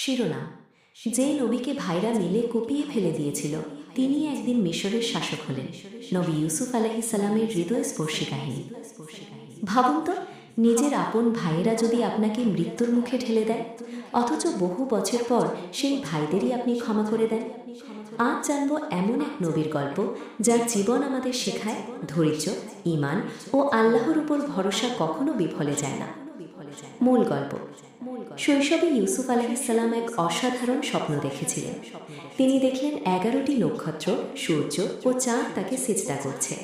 শিরোনাম: যে নবীকে ভাইরা মিলে কুপিয়ে ফেলে দিয়েছিল, তিনি একদিন মিশরের শাসক হলেন। নবী ইউসুফ আলাইহিস সালামের হৃদয়স্পর্শী কাহিনী। ভাবুন তো, নিজের আপন ভাইয়েরা যদি আপনাকে মৃত্যুর মুখে ঠেলে দেয়, অথচ বহু বছর পর সেই ভাইদেরই আপনি ক্ষমা করে দেন। আজ জানব এমন এক নবীর গল্প, যার জীবন আমাদের শেখায় ধৈর্য, ঈমান ও আল্লাহর উপর ভরসা কখনো বিফলে যায় না। মূল গল্প: শৈশবে ইউসুফ আলাইহিস সালাম এক অসাধারণ স্বপ্ন দেখেছিলেন। তিনি দেখলেন 11টি নক্ষত্র, সূর্য ও চাঁদ তাকে সিজদা করছে।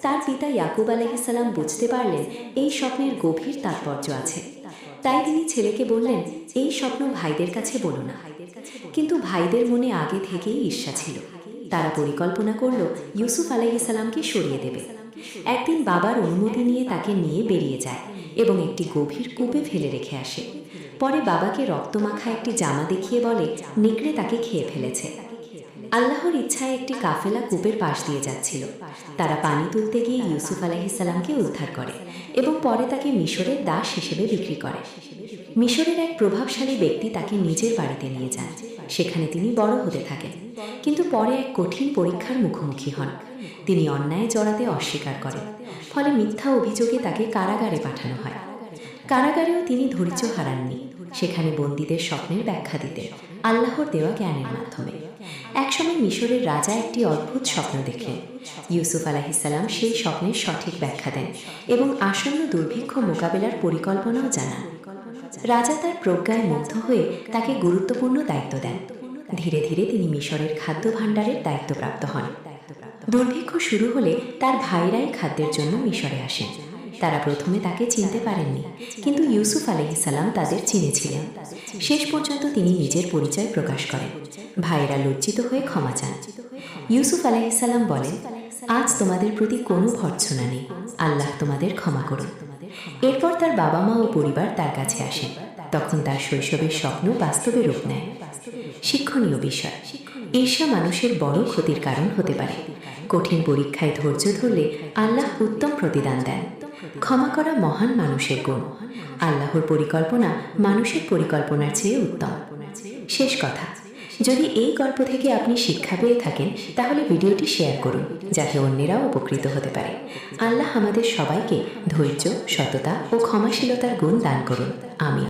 তার পিতা ইয়াকুব আলাইহিস সালাম বুঝতে পারলেন এই স্বপ্নের গভীর তাৎপর্য আছে। তাই তিনি ছেলেকে বললেন, এই স্বপ্ন ভাইদের কাছে বলো না। কিন্তু ভাইদের মনে আগে থেকেই ঈর্ষা ছিল। তারা পরিকল্পনা করল ইউসুফ আলাইহিস সালামকে সরিয়ে দেবে। একদিন বাবার অনুমতি নিয়ে তাকে নিয়ে বেরিয়ে যায় এবং একটি গভীর কূপে ফেলে রেখে আসে। পরে বাবাকে রক্তমাখা একটি জামা দেখিয়ে বলে, নেকড়ে তাকে খেয়ে ফেলেছে। আল্লাহর ইচ্ছায় একটি কাফেলা কূপের পাশ দিয়ে যাচ্ছিল। তারা পানি তুলতে গিয়ে ইউসুফ আলাইহিস সালামকে উদ্ধার করে এবং পরে তাকে মিশরের দাস হিসেবে বিক্রি করে। মিশরের এক প্রভাবশালী ব্যক্তি তাকে নিজের বাড়িতে নিয়ে যান। সেখানে তিনি বড় হতে থাকেন, কিন্তু পরে এক কঠিন পরীক্ষার মুখোমুখি হন। তিনি অন্যায় জড়াতে অস্বীকার করেন, ফলে মিথ্যা অভিযোগে তাকে কারাগারে পাঠানো হয়। কারাগারেও তিনি ধৈর্য হারাননি। সেখানে বন্দীদের স্বপ্নের ব্যাখ্যা দিতেন আল্লাহর দেওয়া জ্ঞানের মাধ্যমে। একসময় মিশরের রাজা একটি অদ্ভুত স্বপ্ন দেখলেন। ইউসুফ আলাইহিস সালাম সেই স্বপ্নের সঠিক ব্যাখ্যা দেন এবং আসন্ন দুর্ভিক্ষ মোকাবেলার পরিকল্পনাও জানান। রাজা তার প্রজ্ঞায় মুগ্ধ হয়ে তাকে গুরুত্বপূর্ণ দায়িত্ব দেন। ধীরে ধীরে তিনি মিশরের খাদ্য ভাণ্ডারের দায়িত্বপ্রাপ্ত হন। দুর্ভিক্ষ শুরু হলে তার ভাইরাই খাদ্যের জন্য মিশরে আসেন। তারা প্রথমে তাকে চিনতে পারেননি, কিন্তু ইউসুফ আলাইহিস সালাম তাদের চিনেছিলেন। শেষ পর্যন্ত তিনি নিজের পরিচয় প্রকাশ করেন। ভাইরা লজ্জিত হয়ে ক্ষমা চান। ইউসুফ আলাইহিস সালাম বলেন, আজ তোমাদের প্রতি কোনো ভর্ৎসনা নেই, আল্লাহ তোমাদের ক্ষমা করুন। এরপর তার বাবা মা ও পরিবার তার কাছে আসেন। তখন তার শৈশবের স্বপ্ন বাস্তবে রূপ নেয়। শিক্ষণীয় বিষয়: ঈর্ষা মানুষের বড় ক্ষতির কারণ হতে পারে। কঠিন পরীক্ষায় ধৈর্য ধরলে আল্লাহ উত্তম প্রতিদান দেন। ক্ষমা করা মহান মানুষের গুণ। আল্লাহর পরিকল্পনা মানুষের পরিকল্পনার চেয়ে উত্তম। শেষ কথা: যদি এই গল্প থেকে আপনি শিক্ষা পেয়ে থাকেন, তাহলে ভিডিওটি শেয়ার করুন, যাতে অন্যেরাও উপকৃত হতে পারে। আল্লাহ আমাদের সবাইকে ধৈর্য, সততা ও ক্ষমাশীলতার গুণ দান করুন। আমিন।